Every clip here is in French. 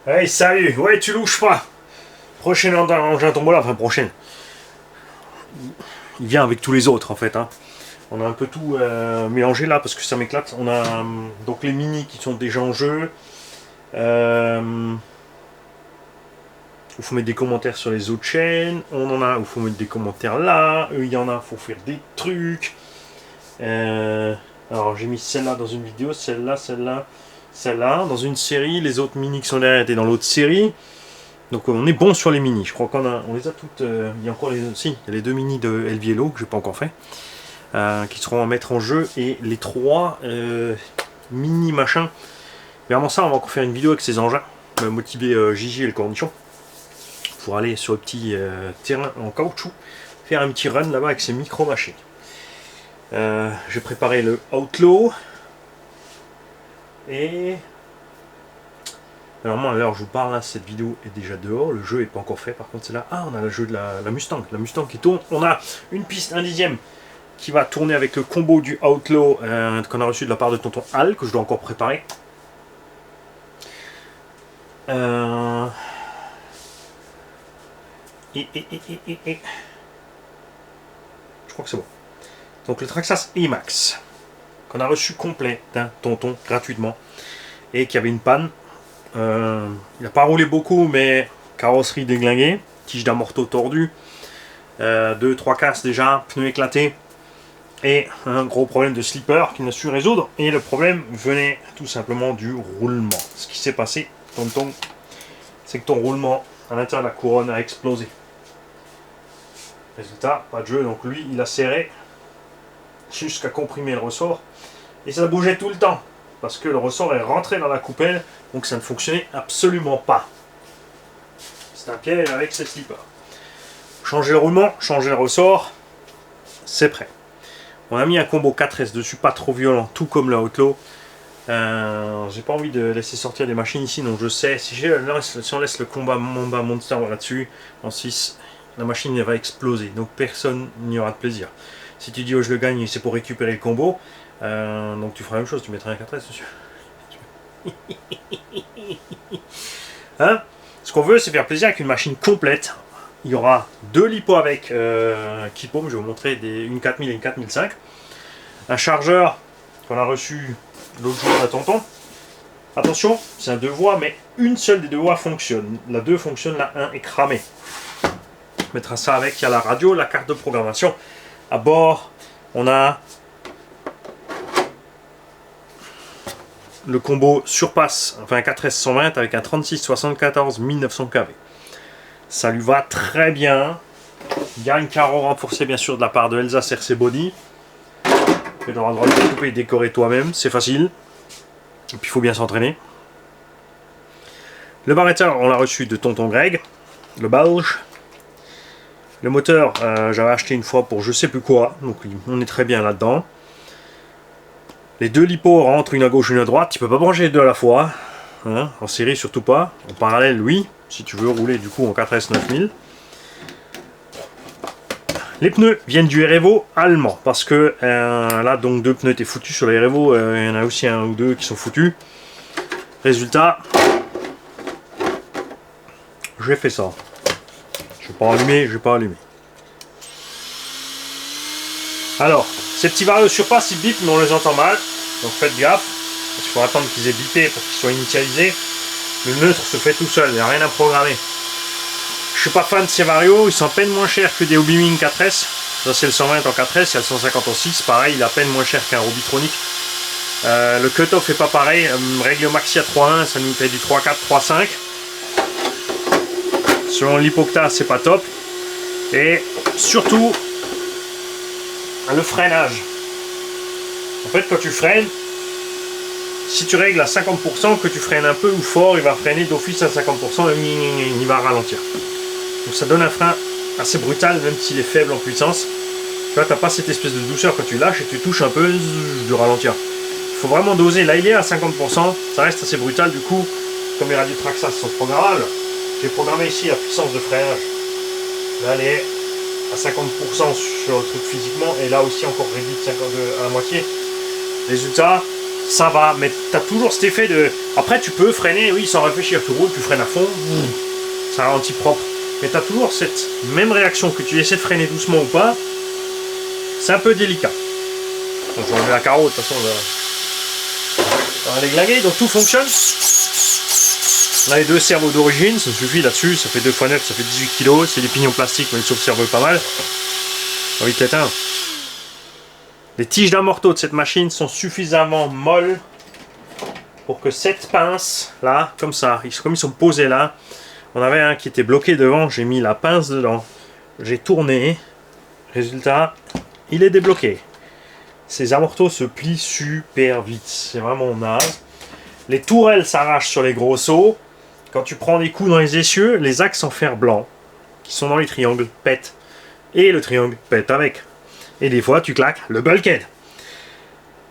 Hey, salut. Ouais, tu louches pas. Prochaine engin tombola, enfin prochaine. Il vient avec tous les autres en fait. Hein. On a un peu tout mélangé là parce que ça m'éclate. On a donc les mini qui sont déjà en jeu. Il faut mettre des commentaires sur les autres chaînes. On en a où il faut mettre des commentaires là. Il y en a, il faut faire des trucs. Alors j'ai mis celle-là dans une vidéo, celle-là, celle-là, celle-là. Dans une série, les autres mini qui sont derrière étaient dans l'autre série. Donc on est bon sur les mini. Je crois on les a toutes. Il y a encore il y a les deux mini de Elviello que j'ai pas encore fait. Qui seront à mettre en jeu. Et les trois mini machin. Mais avant ça, on va encore faire une vidéo avec ces engins. Motiver Gigi et le cornichon. Pour aller sur le petit terrain en caoutchouc. Faire un petit run là-bas avec ces micro-machines. J'ai préparé le Outlaw. Et normalement, à l'heure où je vous parle, là, cette vidéo est déjà dehors. Le jeu n'est pas encore fait. Par contre, c'est là. Ah, on a le jeu de la Mustang. La Mustang qui tourne. On a une piste 1/10 qui va tourner avec le combo du Outlaw qu'on a reçu de la part de tonton Al, que je dois encore préparer. Je crois que c'est bon. Donc le Traxxas E-Max qu'on a reçu complet d'un tonton gratuitement et qui avait une panne. Il n'a pas roulé beaucoup, mais carrosserie déglinguée, tige d'amorto tordue, 2-3 casses déjà, pneus éclatés et un gros problème de slipper qu'il n'a su résoudre. Et le problème venait tout simplement du roulement. Ce qui s'est passé, tonton, c'est que ton roulement à l'intérieur de la couronne a explosé. Résultat, pas de jeu, donc lui il a serré jusqu'à comprimer le ressort et ça bougeait tout le temps parce que le ressort est rentré dans la coupelle, donc ça ne fonctionnait absolument pas. C'est un piège avec ce slipper. Changer le roulement, changer le ressort, c'est prêt. On a mis un combo 4S dessus, pas trop violent, tout comme le Outlaw. J'ai pas envie de laisser sortir des machines ici, donc je sais, si on laisse le combat Mamba Monster là-dessus, en 6, la machine elle va exploser, donc personne n'y aura de plaisir. Si tu dis oh je le gagne, c'est pour récupérer le combo, donc tu feras la même chose, tu mettras un 4S dessus. Hein, ce qu'on veut c'est faire plaisir avec une machine complète. Il y aura deux lipos avec Kipom, je vais vous montrer une 4000 et une 4005. Un chargeur qu'on a reçu l'autre jour à tonton. Attention, c'est un 2 voies, mais une seule des 2 voies fonctionne. La 2 fonctionne, la 1 est cramée. On mettra ça avec, il y a la radio, la carte de programmation. À bord, on a le combo surpasse, enfin un 4S 120 avec un 36 74 1900 kV. Ça lui va très bien. Il y a une carreau renforcée bien sûr de la part de Elsa CRC Body. Tu auras le droit de découper et décorer toi-même, c'est facile. Et puis il faut bien s'entraîner. Le barretteur, on l'a reçu de tonton Greg, le belge. Le moteur, j'avais acheté une fois pour je sais plus quoi, donc on est très bien là-dedans. Les deux lipos rentrent une à gauche, une à droite. Tu peux pas brancher les deux à la fois, hein, en série surtout pas. En parallèle, oui, si tu veux rouler du coup en 4S 9000. Les pneus viennent du Erevo allemand parce que là donc deux pneus étaient foutus sur les Erevo, il y en a aussi un ou deux qui sont foutus. Résultat, j'ai fait ça. Je vais pas allumer. Alors, ces petits varios de surpasse ils bipent mais on les entend mal, donc faites gaffe. Parce qu'il faut attendre qu'ils aient bipé pour qu'ils soient initialisés. Le neutre se fait tout seul, il n'y a rien à programmer. Je suis pas fan de ces varios, ils sont à peine moins chers que des Hobbywing 4S. Ça c'est le 120 en 4S, il y a le 150 en 6, pareil, il est à peine moins cher qu'un Hobbytronic. Le cut-off est pas pareil, règle maxi à 3.1, ça nous fait du 3.4, 3.5. Selon l'Hypocta, c'est pas top. Et surtout, le freinage. En fait, quand tu freines, si tu règles à 50%, que tu freines un peu ou fort, il va freiner d'office à 50% et il va ralentir. Donc ça donne un frein assez brutal, même s'il est faible en puissance. Tu vois, tu n'as pas cette espèce de douceur quand tu lâches et tu touches un peu de ralentir. Il faut vraiment doser. Là, il est à 50%, ça reste assez brutal. Du coup, comme les radios Traxxas sont programmables, j'ai programmé ici la puissance de freinage. Là, elle est à 50% sur le truc physiquement et là aussi encore réduite à la moitié. Résultat, ça va, mais tu as toujours cet effet de... Après, tu peux freiner, oui, sans réfléchir, tu roules, tu freines à fond, ça ralentit propre. Mais tu as toujours cette même réaction, que tu essaies de freiner doucement ou pas, c'est un peu délicat. Donc, je remets la carotte, de toute façon, on va déglinguer, donc tout fonctionne. On a les deux servos d'origine, ça suffit là-dessus, ça fait 2 x 9, ça fait 18 kg, c'est des pignons plastiques, mais ils s'observent pas mal. J'ai envie de t'éteindre. Les tiges d'amorto de cette machine sont suffisamment molles pour que cette pince, là, comme ça, comme ils sont posés là, on avait un qui était bloqué devant, j'ai mis la pince dedans, j'ai tourné, résultat, il est débloqué. Ces amortos se plient super vite, c'est vraiment naze. Les tourelles s'arrachent sur les gros sauts. Quand tu prends des coups dans les essieux, les axes en fer blanc, qui sont dans les triangles, pètent. Et le triangle pète avec. Et des fois, tu claques le bulkhead.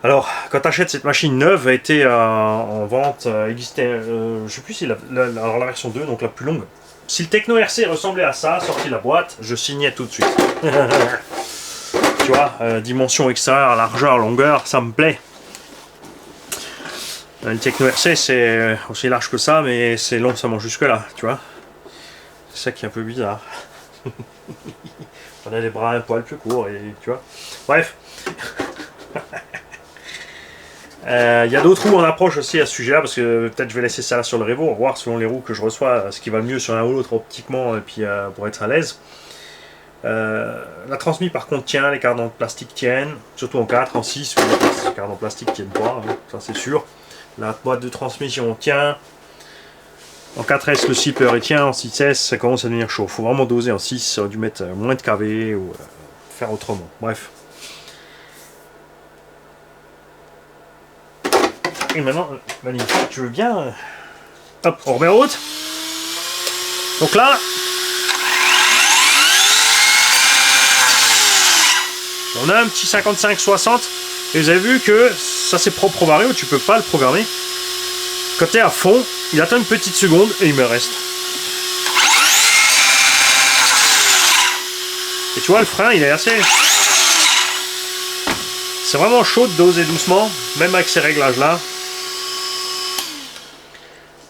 Alors, quand tu achètes cette machine neuve, elle était en vente, existait, je sais plus si alors la version 2, donc la plus longue. Si le Techno RC ressemblait à ça, sorti de la boîte, je signais tout de suite. Tu vois, dimension extérieure, largeur, longueur, ça me plaît. Le Techno RC, c'est aussi large que ça, mais c'est long seulement jusque là, tu vois. C'est ça qui est un peu bizarre. On a les bras un poil plus courts, et tu vois. Bref. Il y a d'autres roues en approche aussi à ce sujet-là, parce que peut-être je vais laisser ça là sur le Revo, on va voir selon les roues que je reçois ce qui va le mieux sur l'un ou l'autre optiquement, et puis pour être à l'aise. La transmise par contre tient, les cardans de plastique tiennent, surtout en 4, en 6, les cardans de plastique tiennent pas, hein, ça c'est sûr. La boîte de transmission tient. En 4S le zipper il tient, en 6S ça commence à devenir chaud. Faut vraiment doser en 6, ça aurait dû mettre moins de KV ou faire autrement. Bref. Et maintenant, Mani, tu veux bien hop, on remet en route. Donc là, on a un petit 55-60. Et vous avez vu que ça c'est propre au Vario, tu peux pas le programmer. Quand tu es à fond, il attend une petite seconde et il me reste. Et tu vois, le frein, il est assez... C'est vraiment chaud de doser doucement, même avec ces réglages-là.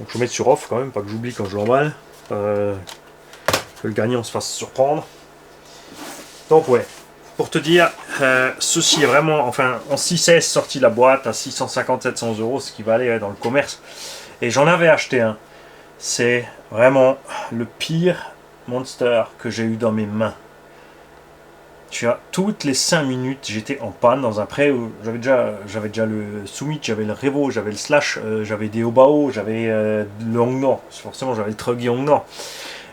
Donc je vais mettre sur off quand même, pas que j'oublie quand je l'emballe. Que le gagnant se fasse surprendre. Donc ouais, pour te dire, ceci est vraiment, enfin en 6S sorti de la boîte à 650-700 €, ce qui va aller dans le commerce. Et j'en avais acheté un. C'est vraiment le pire Monster que j'ai eu dans mes mains. Tu as toutes les 5 minutes, j'étais en panne dans un prêt où j'avais déjà le Summit, j'avais le Revo, j'avais le Slash, j'avais des Obao, j'avais le Hongnor. Forcément, j'avais le Truggy Hongnor.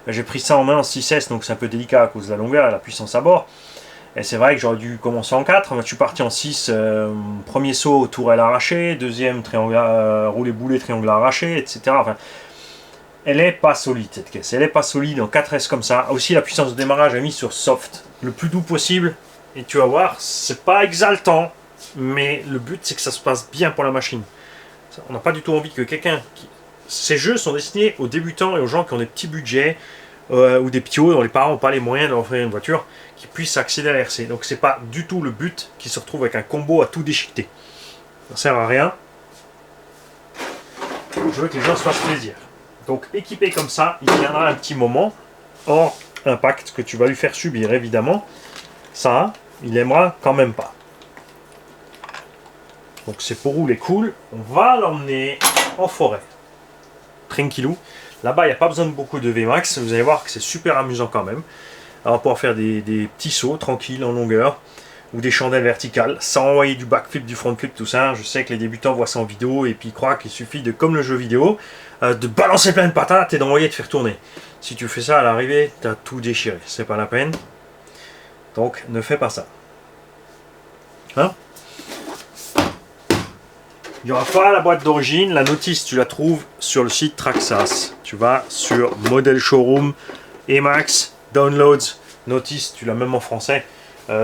J'ai pris ça en main en 6S, donc c'est un peu délicat à cause de la longueur et la puissance à bord. Et c'est vrai que j'aurais dû commencer en 4. Je suis parti en 6, premier saut, tourelle arrachée, deuxième triangle, roulé boulet, triangle arraché, etc. Enfin, elle est pas solide cette caisse, elle est pas solide en 4S comme ça. Aussi la puissance de démarrage est mise sur soft, le plus doux possible. Et tu vas voir, c'est pas exaltant, mais le but c'est que ça se passe bien pour la machine. On n'a pas du tout envie que quelqu'un... Ces jeux sont destinés aux débutants et aux gens qui ont des petits budgets, ou des petits hauts dont les parents n'ont pas les moyens de leur offrir une voiture, qui puissent accéder à la RC. Donc c'est pas du tout le but qui se retrouve avec un combo à tout déchiqueter. Ça sert à rien. Je veux que les gens se fassent plaisir. Donc équipé comme ça, il tiendra un petit moment, hors impact que tu vas lui faire subir évidemment. Ça, il aimera quand même pas. Donc c'est pour rouler cool. On va l'emmener en forêt. Tranquillou. Là-bas, il n'y a pas besoin de beaucoup de VMAX. Vous allez voir que c'est super amusant quand même. Alors, on va pouvoir faire des petits sauts tranquilles en longueur ou des chandelles verticales sans envoyer du backflip, du frontflip, tout ça. Je sais que les débutants voient ça en vidéo et puis croient qu'il suffit de, comme le jeu vidéo, de balancer plein de patates et d'envoyer te faire tourner. Si tu fais ça à l'arrivée, tu as tout déchiré. C'est pas la peine. Donc, ne fais pas ça. Hein? Il n'y aura pas la boîte d'origine, la notice tu la trouves sur le site Traxxas. Tu vas sur Model Showroom, Emax, Downloads, notice, tu l'as même en français.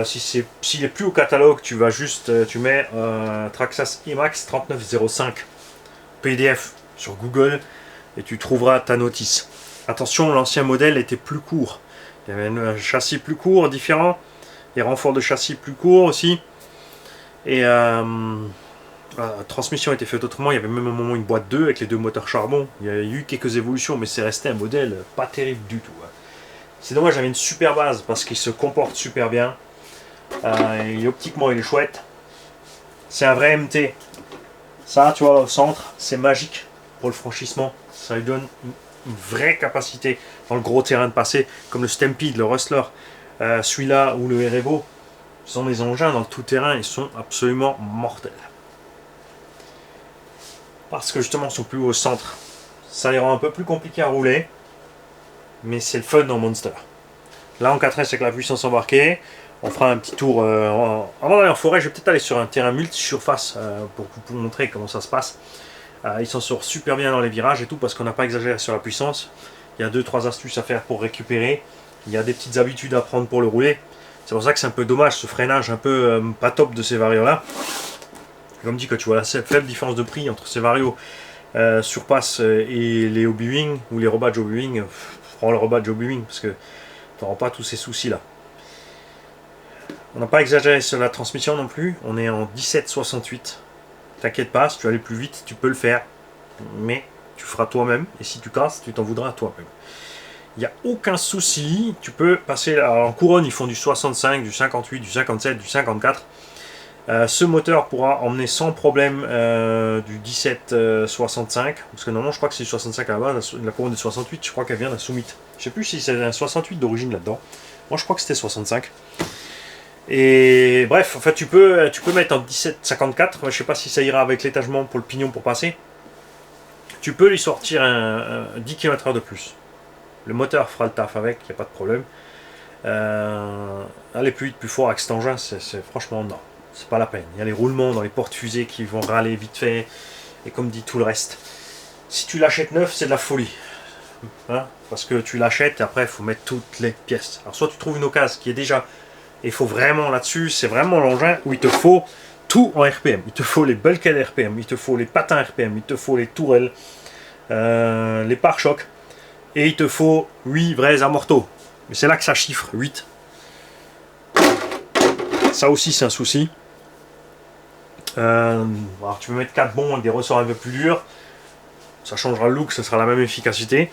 S'il n'est plus au catalogue, tu vas juste, tu mets Traxxas Emax 3905 PDF sur Google et tu trouveras ta notice. Attention, l'ancien modèle était plus court. Il y avait un châssis plus court, différent, des renforts de châssis plus courts aussi. Et La transmission a été faite autrement, il y avait même un moment une boîte 2 avec les deux moteurs charbon. Il y a eu quelques évolutions, mais c'est resté un modèle pas terrible du tout. C'est dommage, j'avais une super base parce qu'il se comporte super bien. Et optiquement, il est chouette. C'est un vrai MT. Ça, tu vois, au centre, c'est magique pour le franchissement. Ça lui donne une vraie capacité dans le gros terrain de passer, comme le Stampede, le Rustler, celui-là ou le Erebo. Ce sont des engins dans le tout-terrain, ils sont absolument mortels. Parce que justement, ils sont plus au centre. Ça les rend un peu plus compliqués à rouler, mais c'est le fun dans Monster. Là, en 4S avec la puissance embarquée, on fera un petit tour. Avant d'aller en forêt, je vais peut-être aller sur un terrain multi-surface pour vous montrer comment ça se passe. Ils s'en sortent super bien dans les virages et tout parce qu'on n'a pas exagéré sur la puissance. Il y a 2-3 astuces à faire pour récupérer. Il y a des petites habitudes à prendre pour le rouler. C'est pour ça que c'est un peu dommage ce freinage un peu pas top de ces varios-là. Comme dit, que tu vois la faible différence de prix entre ces varios surpasse et les Hobby-Wing ou les Robadge Hobby-Wing, prends le Robadge Hobby-Wing parce que tu n'auras pas tous ces soucis-là. On n'a pas exagéré sur la transmission non plus. On est en 1768. T'inquiète pas, si tu veux aller plus vite, tu peux le faire. Mais tu feras toi-même. Et si tu casses, tu t'en voudras toi-même. Il n'y a aucun souci. Tu peux passer en couronne, ils font du 65, du 58, du 57, du 54. Ce moteur pourra emmener sans problème du 1765. Parce que normalement, je crois que c'est du 65 à la base. La couronne de 68, je crois qu'elle vient d'un Summit. Je sais plus si c'est un 68 d'origine là-dedans. Moi, je crois que c'était 65. Et bref, en fait, tu peux mettre en 1754. Je sais pas si ça ira avec l'étagement pour le pignon pour passer. Tu peux lui sortir un 10 km/h de plus. Le moteur fera le taf avec, il n'y a pas de problème. Aller plus vite, plus fort avec cet engin, c'est franchement non. C'est pas la peine. Il y a les roulements dans les portes-fusées qui vont râler vite fait. Et comme dit tout le reste. Si tu l'achètes neuf, c'est de la folie. Hein, parce que tu l'achètes et après, il faut mettre toutes les pièces. Alors, soit tu trouves une occasion qui est déjà. Et il faut vraiment là-dessus, c'est vraiment l'engin où il te faut tout en RPM. Il te faut les bulkheads RPM, il te faut les patins RPM, il te faut les tourelles, les pare-chocs. Et il te faut 8 vrais amortos. Mais c'est là que ça chiffre, 8. Ça aussi, c'est un souci. Alors tu peux mettre 4 bons avec des ressorts un peu plus durs. Ça changera le look, ça sera la même efficacité.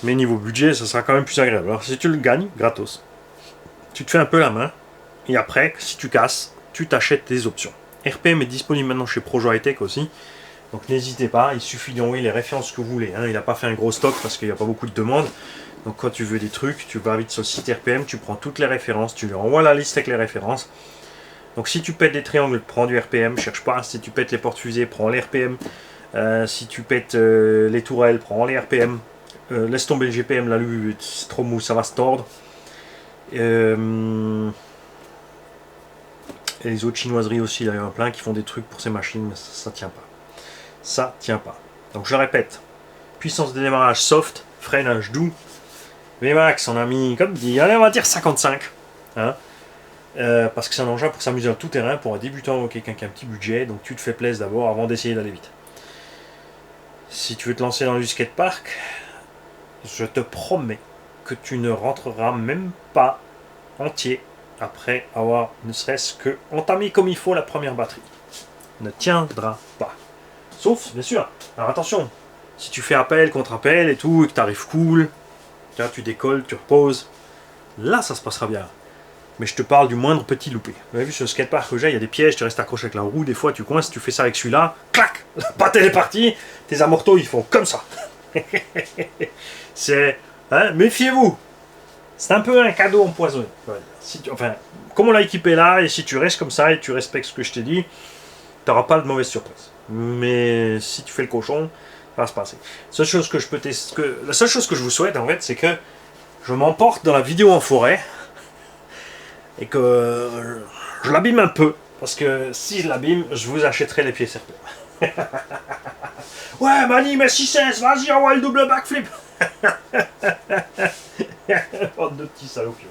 Mais niveau budget, ça sera quand même plus agréable. Alors si tu le gagnes, gratos, tu te fais un peu la main. Et après, si tu casses, tu t'achètes des options. RPM est disponible maintenant chez Projo High-Tech aussi. Donc n'hésitez pas, il suffit d'envoyer les références que vous voulez. Hein. Il n'a pas fait un gros stock parce qu'il n'y a pas beaucoup de demandes. Donc quand tu veux des trucs, tu vas vite sur le site RPM, tu prends toutes les références, tu lui envoies la liste avec les références. Donc si tu pètes des triangles, prends du RPM, cherche pas. Si tu pètes les portes-fusées, prends les RPM. Si tu pètes les tourelles, prends les RPM. Laisse tomber le GPM, là, c'est trop mou, ça va se tordre. Et les autres chinoiseries aussi, il y en a plein qui font des trucs pour ces machines, mais ça tient pas. Ça tient pas. Donc je répète, puissance de démarrage soft, freinage doux. VMAX, on a mis, comme dit, allez, on va dire 55. Hein, parce que c'est un engin pour s'amuser en tout terrain, pour un débutant ou quelqu'un qui a un petit budget, donc tu te fais plaisir d'abord avant d'essayer d'aller vite. Si tu veux te lancer dans du skatepark, je te promets que tu ne rentreras même pas entier après avoir ne serait-ce que entamé comme il faut la première batterie. Ne tiendra pas. Sauf, bien sûr, alors attention, si tu fais appel contre appel et tout, et que tu arrives cool, tu décolles, tu reposes, là ça se passera bien. Mais je te parle du moindre petit loupé. Vous avez vu sur le skatepark que j'ai, il y a des pièges, tu restes accroché avec la roue, des fois tu coinces, tu fais ça avec celui-là, clac, la patte elle est partie, tes amortos ils font comme ça. C'est, hein, méfiez-vous. C'est un peu un cadeau empoisonné. Si enfin, comme on l'a équipé là, et si tu restes comme ça et tu respectes ce que je t'ai dit, tu n'auras pas de mauvaise surprise. Mais si tu fais le cochon, ça va se passer. La seule chose que je vous souhaite en fait, c'est que je m'emporte dans la vidéo en forêt et que je l'abîme un peu. Parce que si je l'abîme, je vous achèterai les pièces RPM. Ouais, Mani, mais 6-16, vas-y, envoie le double backflip. Bande de petits salopios.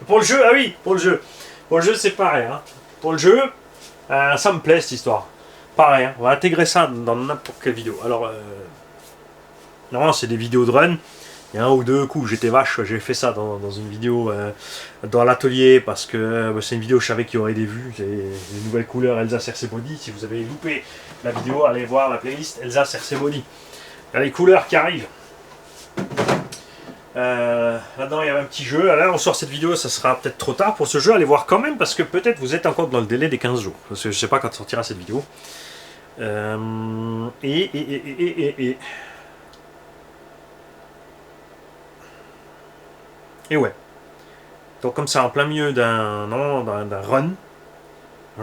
Pour le jeu, ah oui, pour le jeu. Pour le jeu, c'est pareil. Hein. Pour le jeu, ça me plaît cette histoire. Pareil, hein. On va intégrer ça dans n'importe quelle vidéo. Alors, normalement, c'est des vidéos de run. Il y a un ou deux coups, j'étais vache, j'ai fait ça dans une vidéo dans l'atelier parce que c'est une vidéo, je savais qu'il y aurait des vues. C'est les nouvelles couleurs Elsa Cersei-Body. Si vous avez loupé la vidéo, allez voir la playlist Elsa Cersei-Body. Il y a les couleurs qui arrivent. Là-dedans, il y avait un petit jeu. Là, on sort cette vidéo, ça sera peut-être trop tard pour ce jeu. Allez voir quand même parce que peut-être vous êtes encore dans le délai des 15 jours. Parce que je sais pas quand sortira cette vidéo. Et ouais. Donc comme ça, en plein milieu d'un run,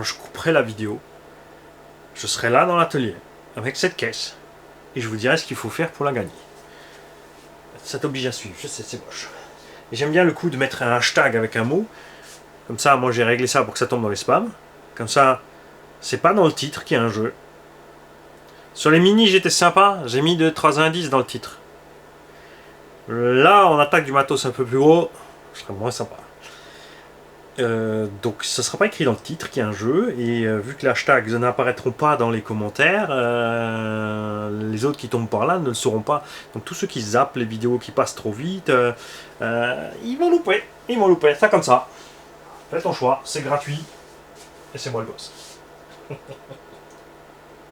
je couperai la vidéo. Je serai là dans l'atelier avec cette caisse et je vous dirai ce qu'il faut faire pour la gagner. Ça t'oblige à suivre, je sais, c'est moche. Et j'aime bien le coup de mettre un hashtag avec un mot. Comme ça, moi j'ai réglé ça pour que ça tombe dans les spams. Comme ça, c'est pas dans le titre qu'il y a un jeu. Sur les mini, j'étais sympa, j'ai mis 2-3 indices dans le titre. Là, on attaque du matos un peu plus gros, ce serait moins sympa. Donc ça ne sera pas écrit dans le titre qu'il y a un jeu, et vu que les hashtags n'apparaîtront pas dans les commentaires, les autres qui tombent par là ne le sauront pas. Donc tous ceux qui zappent les vidéos qui passent trop vite, ils vont louper. Ils vont louper, ça comme ça. Fais ton choix, c'est gratuit, et c'est moi le boss.